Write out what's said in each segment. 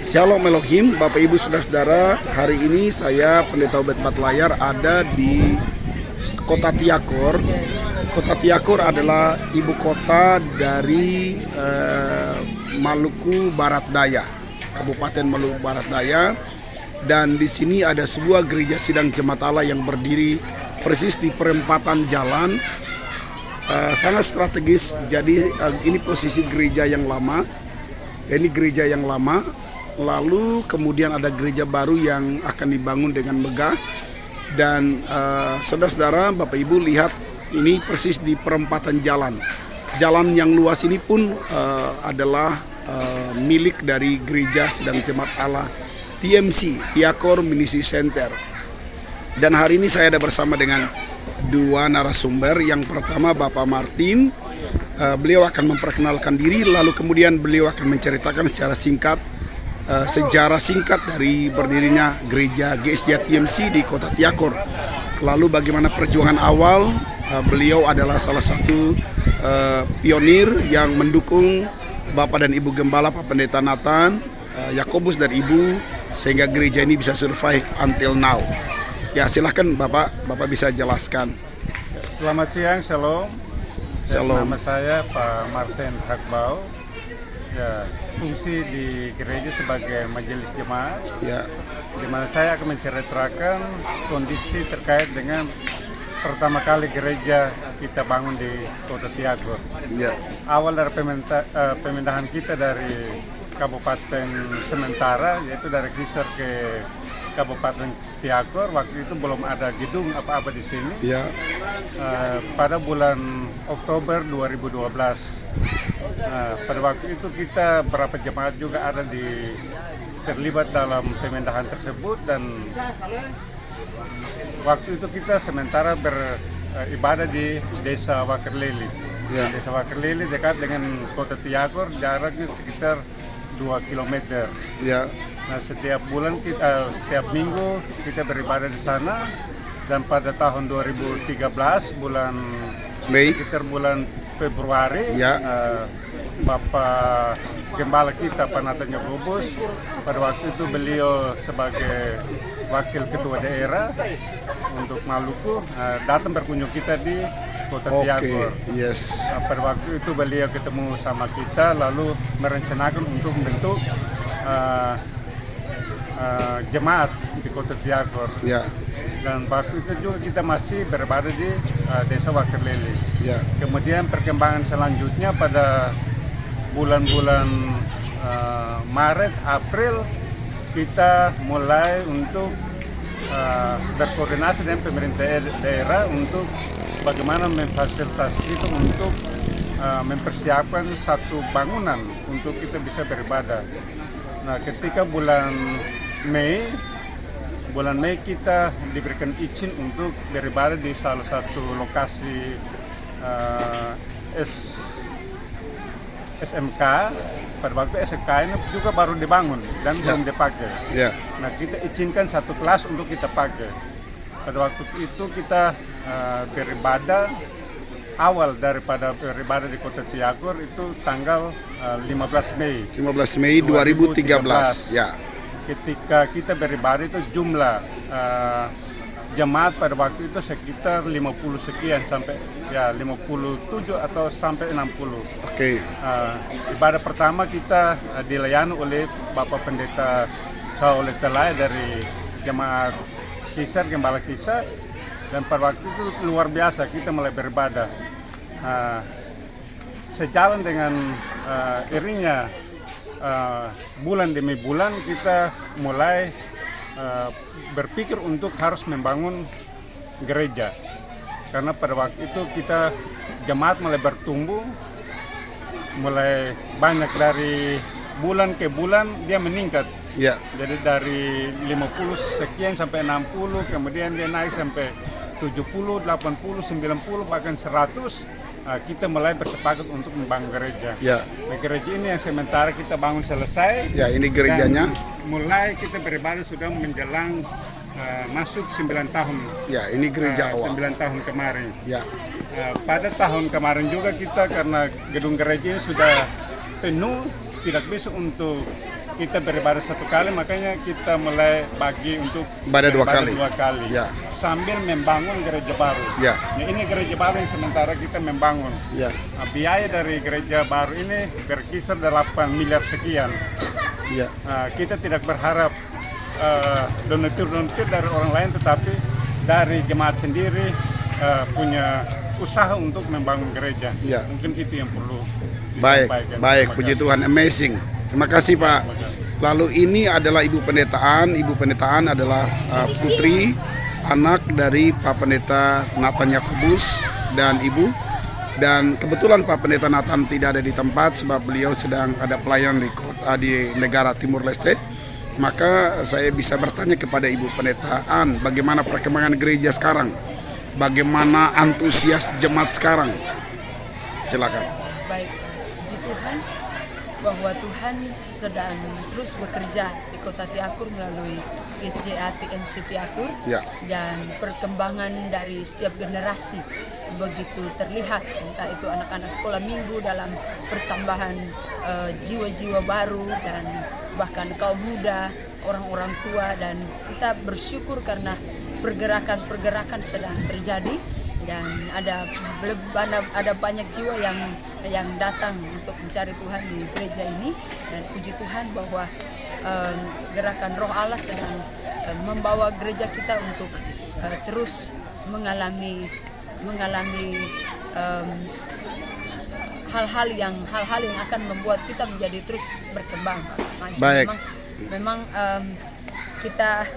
Shalom Elohim, Bapak Ibu Saudara-saudara. Hari ini saya Pendeta Obed Batlayar ada di Kota Tiakor. Kota Tiakor adalah ibu kota dari Maluku Barat Daya, Kabupaten Maluku Barat Daya. Dan di sini ada sebuah gereja sidang jemaat Allah yang berdiri persis di perempatan jalan, sangat strategis. Jadi ini posisi gereja yang lama. Ini gereja yang lama. Lalu kemudian ada gereja baru yang akan dibangun dengan megah. Dan saudara-saudara, Bapak Ibu lihat ini persis di perempatan jalan. Jalan yang luas ini pun adalah milik dari gereja sidang jemaat Allah TMC, Tiakor Ministry Center. Dan hari ini saya ada bersama dengan dua narasumber. Yang pertama Bapak Martin, beliau akan memperkenalkan diri, lalu kemudian beliau akan menceritakan secara singkat sejarah singkat dari berdirinya gereja GSJ TMC di Kota Tiakor. Lalu bagaimana perjuangan awal, beliau adalah salah satu pionir yang mendukung Bapak dan Ibu Gembala, Pak Pendeta Nathan, Yakobus dan Ibu, sehingga gereja ini bisa survive until now. Ya, silahkan Bapak bisa jelaskan. Selamat siang, shalom. Shalom. Nama saya Pak Martin Hakbau. Ya, fungsi di gereja sebagai majelis jemaat. Ya. Di mana saya akan menceritakan kondisi terkait dengan pertama kali gereja kita bangun di Kota Tiakor. Ya. Awal dari pemindahan kita dari Kabupaten sementara, yaitu dari Kisar ke Kabupaten Tiakor. Waktu itu belum ada gedung apa-apa di sini. Ya. Pada bulan Oktober 2012. Pada waktu itu kita berapa jemaat juga ada terlibat dalam pemindahan tersebut, dan waktu itu kita sementara beribadah di Desa Wakerlili. Ya. Desa Wakerlili dekat dengan Kota Tiakor, jaraknya sekitar 2 km. Ya. Nah, setiap minggu kita beribadah di sana, dan pada tahun 2013 bulan Mei, sekitar bulan Februari, ya. Bapak Gembala kita Pak Nathan Yakobus, pada waktu itu beliau sebagai wakil ketua daerah untuk Maluku, datang berkunjung kita di Kota Tiakor. Yes. Pada waktu itu beliau ketemu sama kita, lalu merencanakan untuk membentuk jemaat di Kota Tiakor. Ya. Dan waktu itu juga kita masih berada di Desa Wakerlili. Ya. Kemudian perkembangan selanjutnya pada bulan-bulan Maret, April, kita mulai untuk berkoordinasi dengan pemerintah daerah untuk bagaimana memfasilitasi itu untuk mempersiapkan satu bangunan untuk kita bisa beribadah. Nah, ketika bulan Mei kita diberikan izin untuk beribadah di salah satu lokasi SMK. Pada waktu SMK ini juga baru dibangun dan belum dipakai. Ya. Nah, kita izinkan satu kelas untuk kita pakai. Pada waktu itu kita beribadah, awal daripada beribadah di Kota Tiakor itu tanggal 15 Mei. 15 Mei 2013. Ya. Ketika kita beribadah itu jumlah jemaat pada waktu itu sekitar 50 sekian sampai 57 atau sampai 60. Oke. Ibadah pertama kita dilayani oleh Bapak Pendeta Saul Telai dari jemaat Kisar, Gembala Kisar, dan pada waktu itu luar biasa kita mulai beribadah. Sejalan dengan iringnya bulan demi bulan kita mulai berpikir untuk harus membangun gereja, karena pada waktu itu kita jemaat mulai bertumbuh, mulai banyak, dari bulan ke bulan dia meningkat. Ya. Jadi dari 50 sekian sampai 60, kemudian dia naik sampai 70, 80, 90, bahkan 100. Kita mulai bersepakat untuk membangun gereja. Ya. Nah, gereja ini yang sementara kita bangun selesai. Ya, ini gerejanya. Dan mulai kita beribadah sudah menjelang masuk 9 tahun. Ya, ini gereja awal. 9 tahun kemarin. Ya. Pada tahun kemarin juga kita, karena gedung gereja ini sudah penuh, tidak bisa untuk kita beribadah 1 kali, makanya kita mulai bagi untuk Ibadah 2 kali. 2 kali. Ya. Sambil membangun gereja baru. Ya. Nah, ini gereja baru yang sementara kita membangun. Ya. Nah, biaya dari gereja baru ini berkisar 8 miliar sekian. Ya. Kita tidak berharap donatur-donatur dari orang lain, tetapi dari jemaat sendiri punya usaha untuk membangun gereja. Ya. Mungkin itu yang perlu Baik, disampaikan. baik, Terima puji kasih. Tuhan, amazing. Terima kasih Pak. Lalu ini adalah Ibu Pendetaan. Ibu Pendetaan adalah putri anak dari Pak Pendeta Nathan Yakobus dan Ibu. Dan kebetulan Pak Pendeta Nathan tidak ada di tempat sebab beliau sedang ada pelayanan di negara Timur Leste. Maka saya bisa bertanya kepada Ibu Pendetaan, bagaimana perkembangan gereja sekarang? Bagaimana antusias jemaat sekarang? Silakan. Baik, puji Tuhan bahwa Tuhan sedang terus bekerja di Kota Tiakur melalui SJA TMC Tiakur. Ya. Dan perkembangan dari setiap generasi begitu terlihat, entah itu anak-anak sekolah minggu dalam pertambahan jiwa-jiwa baru dan bahkan kaum muda, orang-orang tua, dan kita bersyukur karena pergerakan-pergerakan sedang terjadi dan ada banyak jiwa yang datang untuk mencari Tuhan di gereja ini. Dan puji Tuhan bahwa gerakan Roh Allah sedang membawa gereja kita untuk terus mengalami hal-hal yang akan membuat kita menjadi terus berkembang. Baik. Memang kita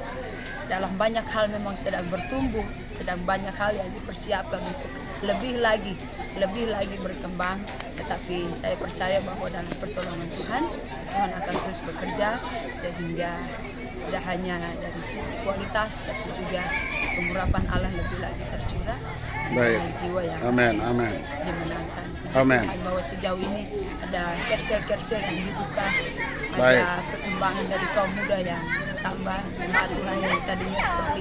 dalam banyak hal memang sedang bertumbuh, sedang banyak hal yang dipersiapkan untuk lebih lagi berkembang. Tetapi saya percaya bahwa dalam pertolongan Tuhan akan terus bekerja sehingga tidak hanya dari sisi kualitas tapi juga pengurapan Allah lebih lagi tercurah. Baik. Jiwa yang Amin. dimenangkan. Amin. Bahwa sejauh ini ada kersel-kersel yang dibuka, Baik. ada perkembangan dari kaum muda yang tambah, jemaat Tuhan yang tadinya seperti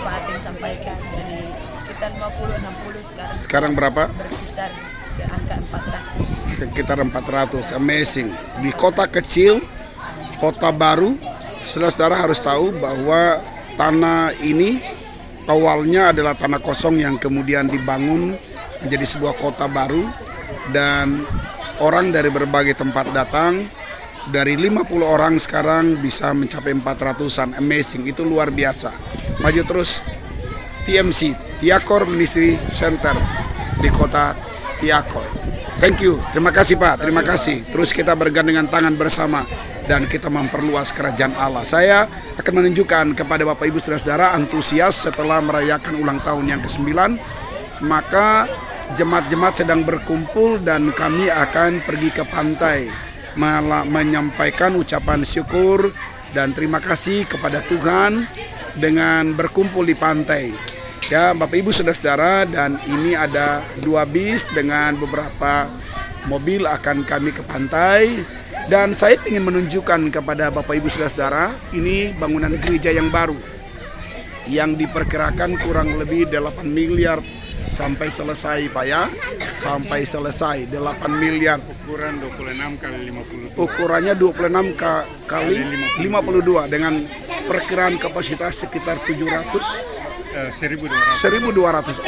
Pak Atin sampaikan dari sekitar 50-60 Sekarang berapa? berkisar ke angka 400. Sekitar 400. Amazing. Di kota kecil, kota baru, saudara-saudara harus tahu bahwa tanah ini awalnya adalah tanah kosong yang kemudian dibangun menjadi sebuah kota baru, dan orang dari berbagai tempat datang. Dari 50 orang sekarang bisa mencapai 400-an. Amazing, itu luar biasa. Maju terus. TMC, Tiakor Ministry Center di kota Tiakor. Thank you, terima kasih Pak, terima kasih. Terus kita bergandengan tangan bersama dan kita memperluas kerajaan Allah. Saya akan menunjukkan kepada Bapak Ibu Saudara-saudara antusias setelah merayakan ulang tahun yang ke-9. Maka jemaat-jemaat sedang berkumpul dan kami akan pergi ke pantai menyampaikan ucapan syukur dan terima kasih kepada Tuhan dengan berkumpul di pantai. Ya, Bapak Ibu Saudara-saudara, dan ini ada 2 bis dengan beberapa mobil akan kami ke pantai. Dan saya ingin menunjukkan kepada Bapak Ibu Saudara-saudara, ini bangunan gereja yang baru yang diperkirakan kurang lebih 8 miliar sampai selesai Pak ya, sampai selesai 8 miliar. Ukuran 26 kali 52. Ukurannya 26 kali 52 dengan perkiraan kapasitas sekitar 1.200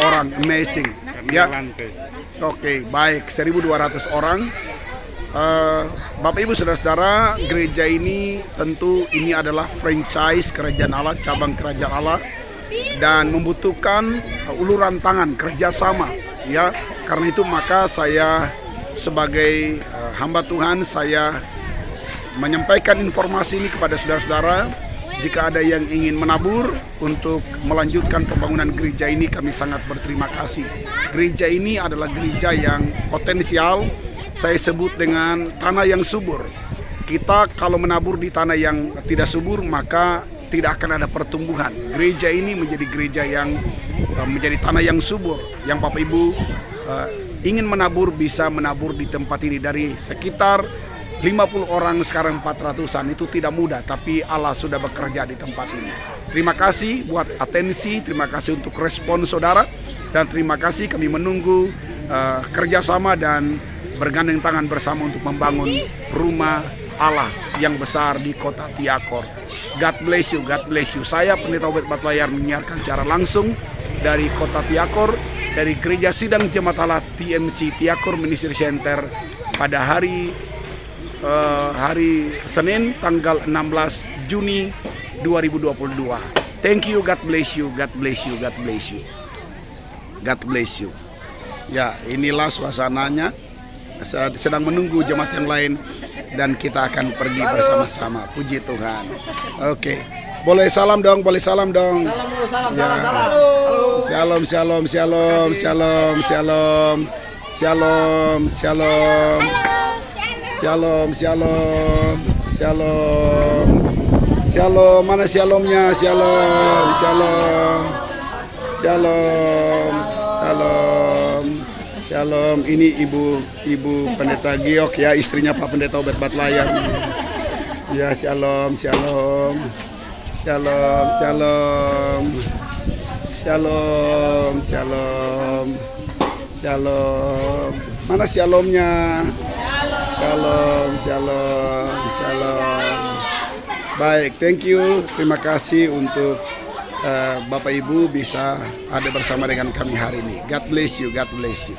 orang. Amazing ya. Lantai. Oke, baik, 1.200 orang. Bapak Ibu Saudara-saudara, gereja ini tentu ini adalah franchise Kerajaan Allah, cabang Kerajaan Allah, dan membutuhkan uluran tangan, kerjasama ya. Karena itu maka saya sebagai hamba Tuhan, saya menyampaikan informasi ini kepada saudara-saudara. Jika ada yang ingin menabur untuk melanjutkan pembangunan gereja ini, kami sangat berterima kasih. Gereja ini adalah gereja yang potensial, saya sebut dengan tanah yang subur. Kita kalau menabur di tanah yang tidak subur, maka tidak akan ada pertumbuhan. Gereja ini menjadi gereja yang menjadi tanah yang subur, yang Bapak Ibu ingin menabur bisa menabur di tempat ini. Dari sekitar 50 orang sekarang 400-an, itu tidak mudah, tapi Allah sudah bekerja di tempat ini. Terima kasih buat atensi, terima kasih untuk respon saudara, dan terima kasih kami menunggu kerjasama dan bergandeng tangan bersama untuk membangun rumah Allah yang besar di kota Tiakor. God bless you, God bless you. Saya Pendeta Obed Batlayar menyiarkan secara langsung dari kota Tiakor, dari Gereja Sidang Jemaat Allah TMC Tiakor Ministry Center pada hari Senin tanggal 16 Juni 2022. Thank you, God bless you, God bless you, God bless you. God bless you. Ya, inilah suasananya. Sedang menunggu jemaat yang lain dan kita akan pergi bersama-sama. Puji Tuhan. Oke. Boleh salam dong, boleh salam dong. Salam, Ya. Shalom, shalom, shalom, shalom, shalom. Shalom, shalom. Shalom, shalom. Shalom. Shalom, mana shalomnya? Shalom, shalom. Shalom, shalom. Shalom, ini ibu Pendeta Giok ya, istrinya Pak Pendeta Obed Batlayar. Ya, shalom, shalom. Shalom, shalom. Shalom, shalom. Shalom. Mana shalomnya? Shalom, shalom, shalom. Baik, thank you. Terima kasih untuk Bapak Ibu bisa ada bersama dengan kami hari ini. God bless you, God bless you.